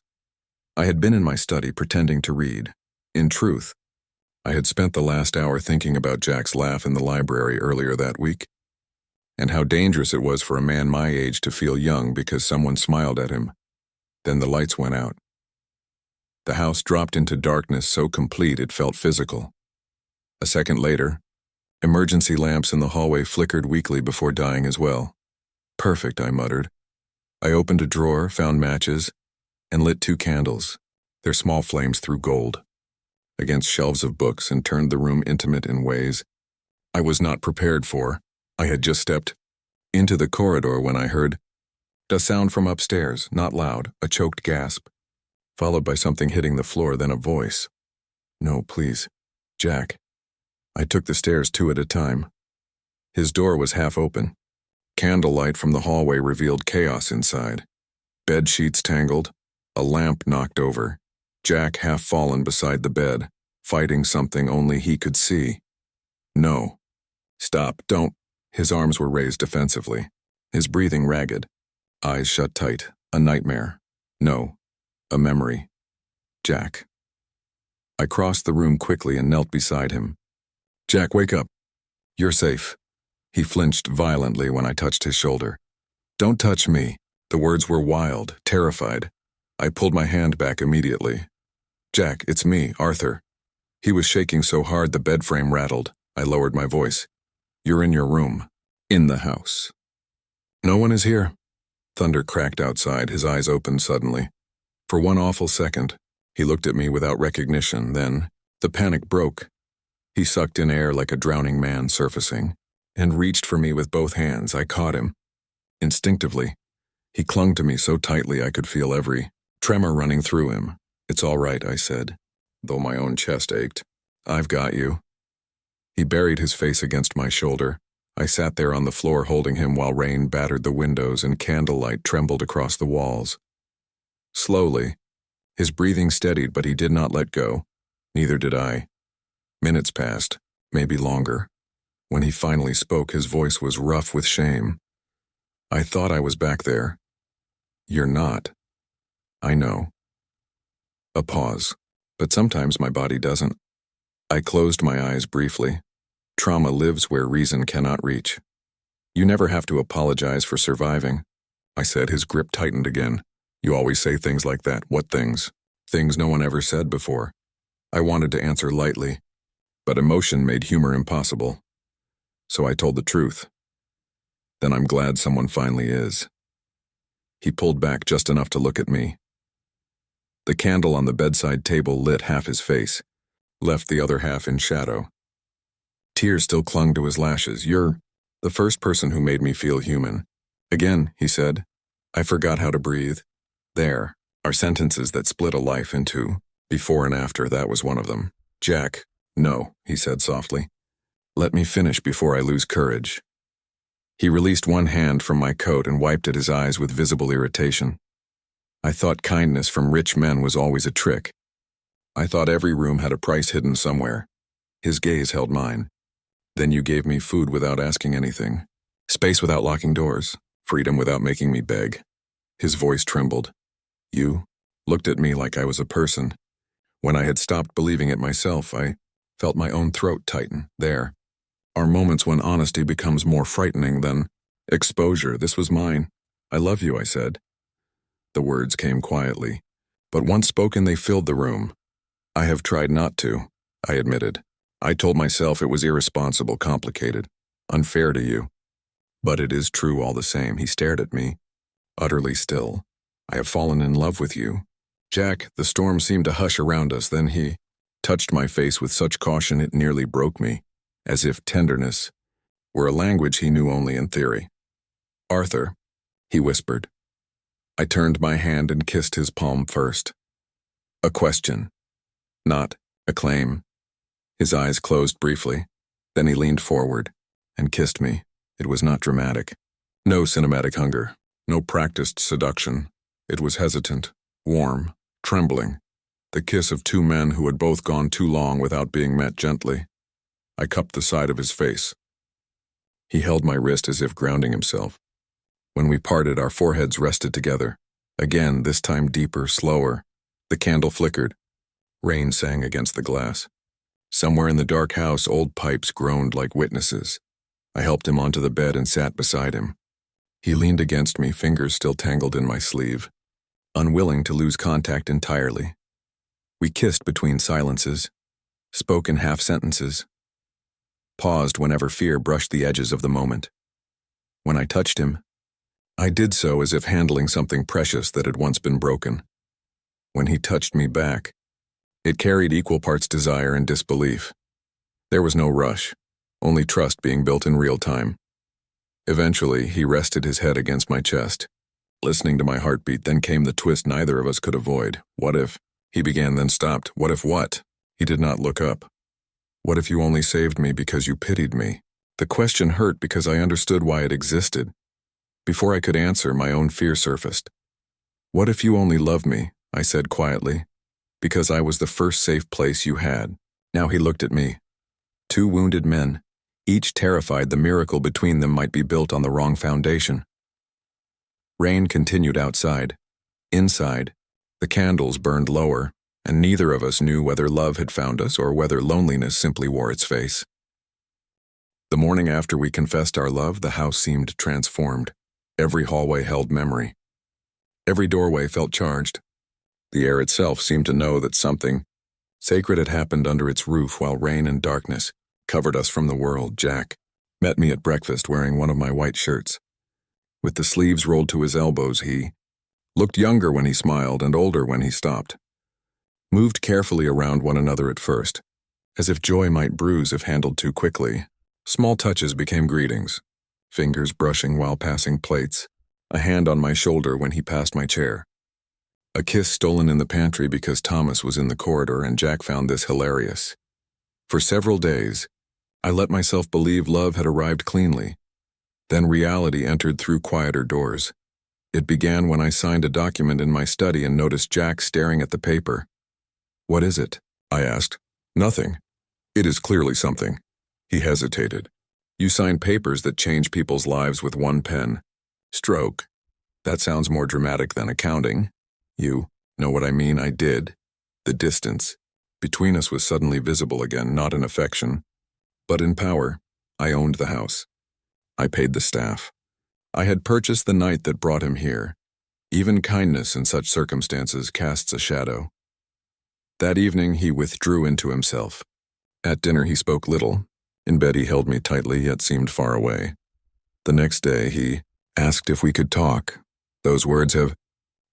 I had been in my study pretending to read. In truth, I had spent the last hour thinking about Jack's laugh in the library earlier that week, and how dangerous it was for a man my age to feel young because someone smiled at him. Then the lights went out. The house dropped into darkness so complete it felt physical. A second later, emergency lamps in the hallway flickered weakly before dying as well. "Perfect," I muttered. I opened a drawer, found matches, and lit 2 candles. Their small flames threw gold against shelves of books and turned the room intimate in ways I was not prepared for. I had just stepped into the corridor when I heard a sound from upstairs, not loud, a choked gasp, followed by something hitting the floor, then a voice. "No, please, Jack." I took the stairs 2 at a time. His door was half open. Candlelight from the hallway revealed chaos inside. Bed sheets tangled, a lamp knocked over, Jack half fallen beside the bed, fighting something only he could see. No, Stop, don't. His arms were raised defensively, his breathing ragged, eyes shut tight. A nightmare. No, a memory. Jack. I crossed the room quickly and knelt beside him. Jack, wake up. You're safe. He flinched violently when I touched his shoulder. Don't touch me. The words were wild, terrified. I pulled my hand back immediately. Jack, it's me, Arthur. He was shaking so hard the bed frame rattled. I lowered my voice. You're in your room. In the house. No one is here. Thunder cracked outside, his eyes opened suddenly. For one awful second, he looked at me without recognition, then the panic broke. He sucked in air like a drowning man surfacing, and reached for me with both hands. I caught him. Instinctively, he clung to me so tightly I could feel every tremor running through him. It's all right, I said, though my own chest ached. I've got you. He buried his face against my shoulder. I sat there on the floor holding him while rain battered the windows and candlelight trembled across the walls. Slowly, his breathing steadied, but he did not let go. Neither did I. Minutes passed, maybe longer. When he finally spoke, his voice was rough with shame. I thought I was back there. You're not. I know. A pause, but sometimes my body doesn't. I closed my eyes briefly. Trauma lives where reason cannot reach. You never have to apologize for surviving. I said, his grip tightened again. You always say things like that. What things? Things no one ever said before. I wanted to answer lightly, but emotion made humor impossible. So I told the truth. Then I'm glad someone finally is. He pulled back just enough to look at me. The candle on the bedside table lit half his face, left the other half in shadow. Tears still clung to his lashes. You're the first person who made me feel human. Again, he said. I forgot how to breathe. There are sentences that split a life into before and after. That was one of them. Jack, no, he said softly. Let me finish before I lose courage. He released one hand from my coat and wiped at his eyes with visible irritation. I thought kindness from rich men was always a trick. I thought every room had a price hidden somewhere. His gaze held mine. Then you gave me food without asking anything, space without locking doors, freedom without making me beg. His voice trembled. You looked at me like I was a person. When I had stopped believing it myself, I felt my own throat tighten. There are moments when honesty becomes more frightening than exposure. This was mine. I love you, I said. The words came quietly, but once spoken they filled the room. I have tried not to, I admitted. I told myself it was irresponsible, complicated, unfair to you. But it is true all the same. He stared at me, utterly still. I have fallen in love with you. Jack, the storm seemed to hush around us. Then he touched my face with such caution it nearly broke me, as if tenderness were a language he knew only in theory. Arthur, he whispered. I turned my hand and kissed his palm first. A question, not a claim. His eyes closed briefly. Then he leaned forward and kissed me. It was not dramatic. No cinematic hunger. No practiced seduction. It was hesitant, warm, trembling. The kiss of two men who had both gone too long without being met gently. I cupped the side of his face. He held my wrist as if grounding himself. When we parted, our foreheads rested together. Again, this time deeper, slower. The candle flickered. Rain sang against the glass. Somewhere in the dark house, old pipes groaned like witnesses. I helped him onto the bed and sat beside him. He leaned against me, fingers still tangled in my sleeve, unwilling to lose contact entirely. We kissed between silences, spoke in half-sentences, paused whenever fear brushed the edges of the moment. When I touched him, I did so as if handling something precious that had once been broken. When he touched me back, it carried equal parts desire and disbelief. There was no rush, only trust being built in real time. Eventually, he rested his head against my chest, listening to my heartbeat. Then came the twist neither of us could avoid. What if? He began, then stopped. What if what? He did not look up. What if you only saved me because you pitied me? The question hurt because I understood why it existed. Before I could answer, my own fear surfaced. What if you only loved me? I said quietly. Because I was the first safe place you had. Now he looked at me. Two wounded men, each terrified the miracle between them might be built on the wrong foundation. Rain continued outside. Inside, the candles burned lower, and neither of us knew whether love had found us or whether loneliness simply wore its face. The morning after we confessed our love, the house seemed transformed. Every hallway held memory. Every doorway felt charged. The air itself seemed to know that something sacred had happened under its roof while rain and darkness covered us from the world. Jack met me at breakfast wearing one of my white shirts. With the sleeves rolled to his elbows, he looked younger when he smiled and older when he stopped. Moved carefully around one another at first, as if joy might bruise if handled too quickly. Small touches became greetings, fingers brushing while passing plates, a hand on my shoulder when he passed my chair. A kiss stolen in the pantry because Thomas was in the corridor, and Jack found this hilarious. For several days, I let myself believe love had arrived cleanly. Then reality entered through quieter doors. It began when I signed a document in my study and noticed Jack staring at the paper. "What is it?" I asked. "Nothing. It is clearly something." He hesitated. "You sign papers that change people's lives with one pen. Stroke. That sounds more dramatic than accounting. You know what I mean?" I did. The distance between us was suddenly visible again, not in affection, but in power. I owned the house. I paid the staff. I had purchased the night that brought him here. Even kindness in such circumstances casts a shadow. That evening he withdrew into himself. At dinner he spoke little. In bed he held me tightly yet seemed far away. The next day he asked if we could talk. Those words have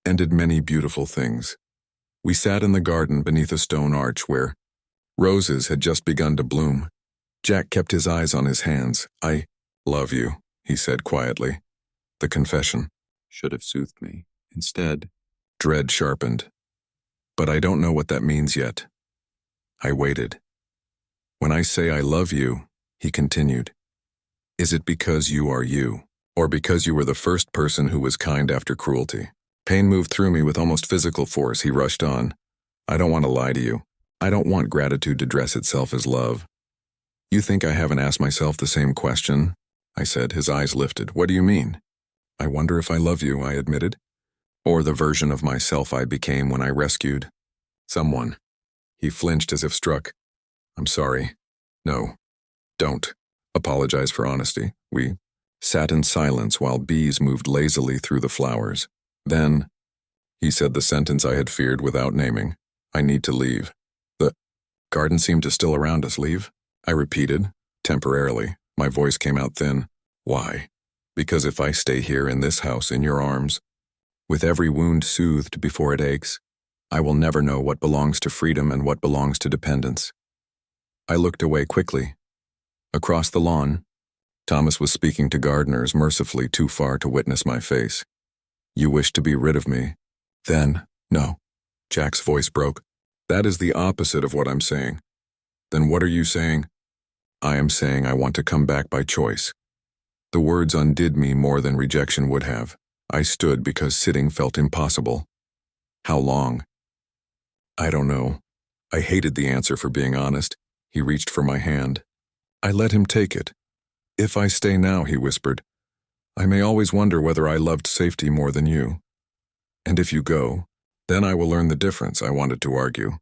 ended many beautiful things. We sat in the garden beneath a stone arch where roses had just begun to bloom. Jack kept his eyes on his hands. "I love you," he said quietly. The confession should have soothed me. Instead, dread sharpened. "But I don't know what that means yet." I waited. "When I say I love you," he continued, "is it because you are you, or because you were the first person who was kind after cruelty?" Pain moved through me with almost physical force. He rushed on. "I don't want to lie to you. I don't want gratitude to dress itself as love." "You think I haven't asked myself the same question?" I said. His eyes lifted. "What do you mean?" "I wonder if I love you," I admitted. "Or the version of myself I became when I rescued someone." He flinched as if struck. "I'm sorry. No, don't apologize for honesty." We sat in silence while bees moved lazily through the flowers. Then, he said the sentence I had feared without naming. "I need to leave." "The garden seemed to still around us. Leave?" I repeated, temporarily. My voice came out thin. "Why?" "Because if I stay here in this house in your arms, with every wound soothed before it aches, I will never know what belongs to freedom and what belongs to dependence." I looked away quickly. Across the lawn, Thomas was speaking to gardeners, mercifully too far to witness my face. "You wish to be rid of me? Then, no." Jack's voice broke. "That is the opposite of what I'm saying." "Then what are you saying?" "I am saying I want to come back by choice." The words undid me more than rejection would have. I stood because sitting felt impossible. "How long?" "I don't know." I hated the answer for being honest. He reached for my hand. I let him take it. "If I stay now," he whispered, "I may always wonder whether I loved safety more than you. And if you go, then I will learn the difference." I wanted to argue,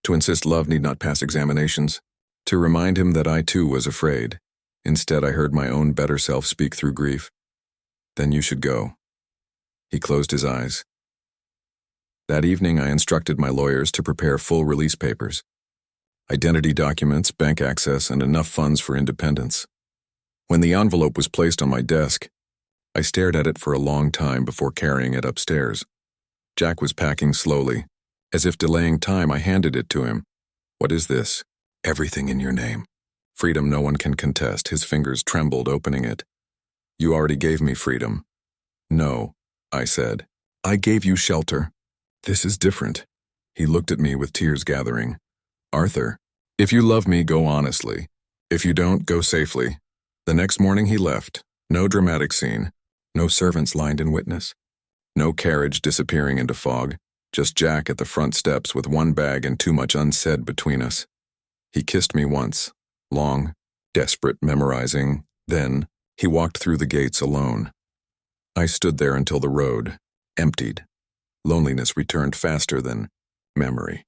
to insist love need not pass examinations, to remind him that I too was afraid. Instead, I heard my own better self speak through grief. "Then you should go." He closed his eyes. That evening, I instructed my lawyers to prepare full release papers. Identity documents, bank access, and enough funds for independence. When the envelope was placed on my desk, I stared at it for a long time before carrying it upstairs. Jack was packing slowly. As if delaying time, I handed it to him. "What is this?" "Everything in your name. Freedom no one can contest." His fingers trembled opening it. "You already gave me freedom." "No," I said. "I gave you shelter." "This is different." He looked at me with tears gathering. "Arthur, if you love me, go honestly. If you don't, go safely." The next morning he left. No dramatic scene. No servants lined in witness. No carriage disappearing into fog. Just Jack at the front steps with one bag and too much unsaid between us. He kissed me once. Long, desperate, memorizing. Then, he walked through the gates alone. I stood there until the road emptied. Loneliness returned faster than memory.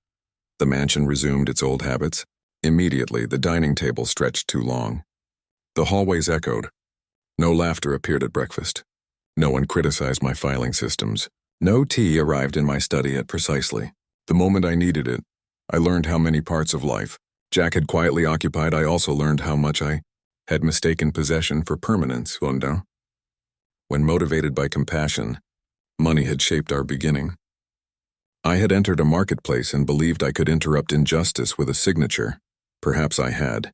The mansion resumed its old habits. Immediately, the dining table stretched too long. The hallways echoed. No laughter appeared at breakfast. No one criticized my filing systems. No tea arrived in my study at precisely the moment I needed it. I learned how many parts of life Jack had quietly occupied. I also learned how much I had mistaken possession for permanence. When motivated by compassion, money had shaped our beginning. I had entered a marketplace and believed I could interrupt injustice with a signature. Perhaps I had.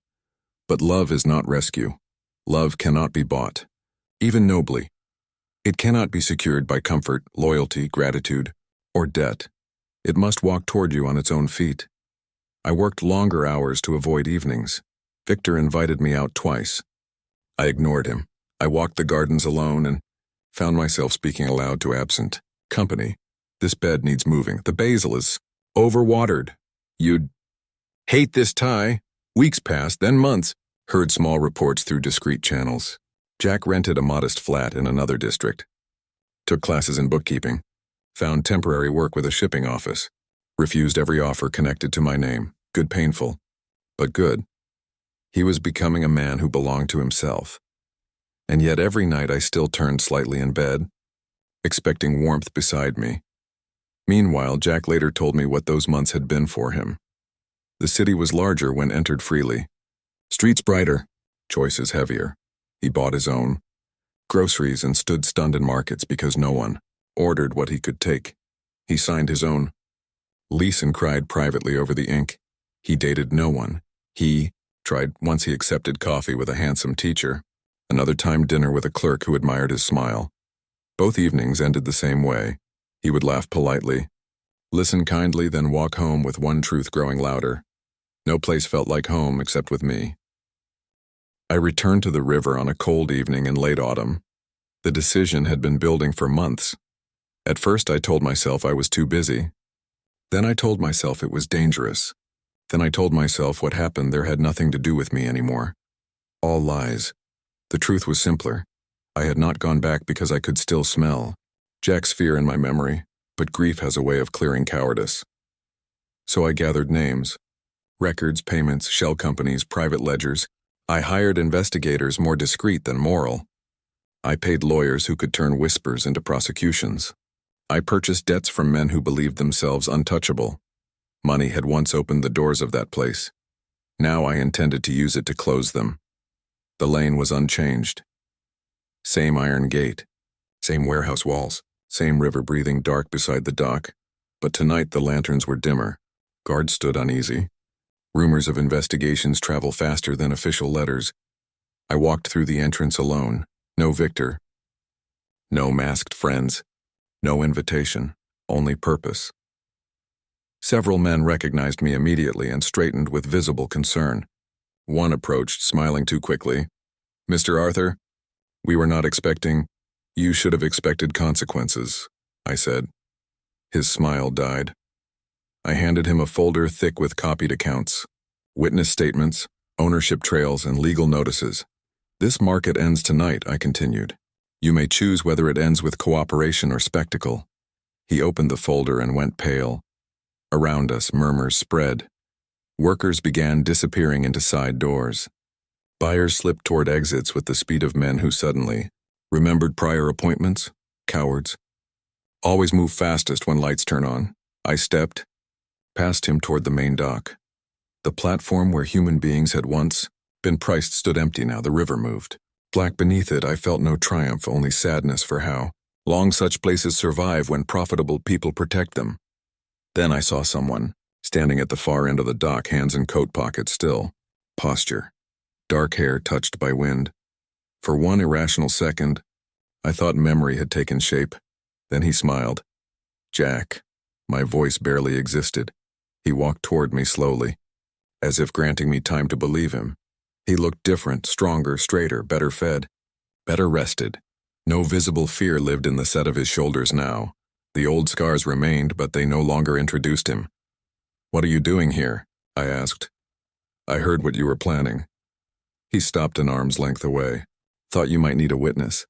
But love is not rescue. Love cannot be bought, even nobly. It cannot be secured by comfort, loyalty, gratitude, or debt. It must walk toward you on its own feet. I worked longer hours to avoid evenings. Victor invited me out twice. I ignored him. I walked the gardens alone and found myself speaking aloud to absent company. This bed needs moving. The basil is overwatered. You'd hate this tie. Weeks passed, then months. Heard small reports through discreet channels. Jack rented a modest flat in another district. Took classes in bookkeeping. Found temporary work with a shipping office. Refused every offer connected to my name. Good painful, but good. He was becoming a man who belonged to himself. And yet every night I still turned slightly in bed, expecting warmth beside me. Meanwhile, Jack later told me what those months had been for him. The city was larger when entered freely. Streets brighter, choices heavier. He bought his own groceries and stood stunned in markets because no one ordered what he could take. He signed his own lease and cried privately over the ink. He dated no one. He tried once he accepted coffee with a handsome teacher, another time dinner with a clerk who admired his smile. Both evenings ended the same way. He would laugh politely, listen kindly, then walk home with one truth growing louder. No place felt like home except with me. I returned to the river on a cold evening in late autumn. The decision had been building for months. At first I told myself I was too busy. Then I told myself it was dangerous. Then I told myself what happened there had nothing to do with me anymore. All lies. The truth was simpler. I had not gone back because I could still smell Jack's fear in my memory, but grief has a way of clearing cowardice. So I gathered names, records, payments, shell companies, private ledgers. I hired investigators more discreet than moral. I paid lawyers who could turn whispers into prosecutions. I purchased debts from men who believed themselves untouchable. Money had once opened the doors of that place. Now I intended to use it to close them. The lane was unchanged. Same iron gate, same warehouse walls, same river breathing dark beside the dock. But tonight the lanterns were dimmer. Guards stood uneasy. Rumors of investigations travel faster than official letters. I walked through the entrance alone. No Victor. No masked friends. No invitation. Only purpose. Several men recognized me immediately and straightened with visible concern. One approached, smiling too quickly. "Mr. Arthur, we were not expecting. You should have expected consequences," I said. His smile died. I handed him a folder thick with copied accounts, witness statements, ownership trails, and legal notices. "This market ends tonight," I continued. "You may choose whether it ends with cooperation or spectacle." He opened the folder and went pale. Around us, murmurs spread. Workers began disappearing into side doors. Buyers slipped toward exits with the speed of men who suddenly remembered prior appointments. Cowards. Always move fastest when lights turn on. I stepped past him toward the main dock. The platform where human beings had once been priced stood empty now. The river moved. Black beneath it, I felt no triumph, only sadness for how long such places survive when profitable people protect them. Then I saw someone, standing at the far end of the dock, hands in coat pockets still. Posture. Dark hair touched by wind. For one irrational second, I thought memory had taken shape. Then he smiled. "Jack." My voice barely existed. He walked toward me slowly, as if granting me time to believe him. He looked different, stronger, straighter, better fed, better rested. No visible fear lived in the set of his shoulders now. The old scars remained, but they no longer introduced him. "What are you doing here?" I asked. "I heard what you were planning." He stopped an arm's length away. Thought you might need a witness.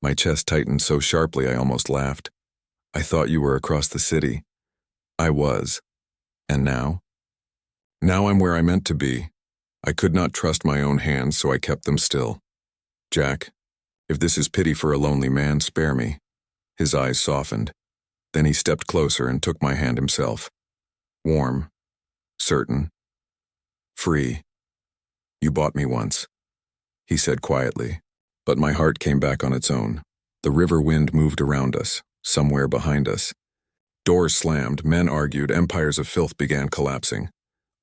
My chest tightened so sharply I almost laughed. I thought you were across the city. I was. And now? Now I'm where I meant to be. I could not trust my own hands, so I kept them still. Jack, if this is pity for a lonely man, spare me. His eyes softened. Then he stepped closer and took my hand himself. Warm. Certain. Free. You bought me once, he said quietly. But my heart came back on its own. The river wind moved around us, somewhere behind us. Doors slammed, men argued, empires of filth began collapsing.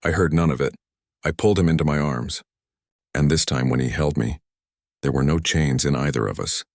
I heard none of it. I pulled him into my arms. And this time when he held me, there were no chains in either of us.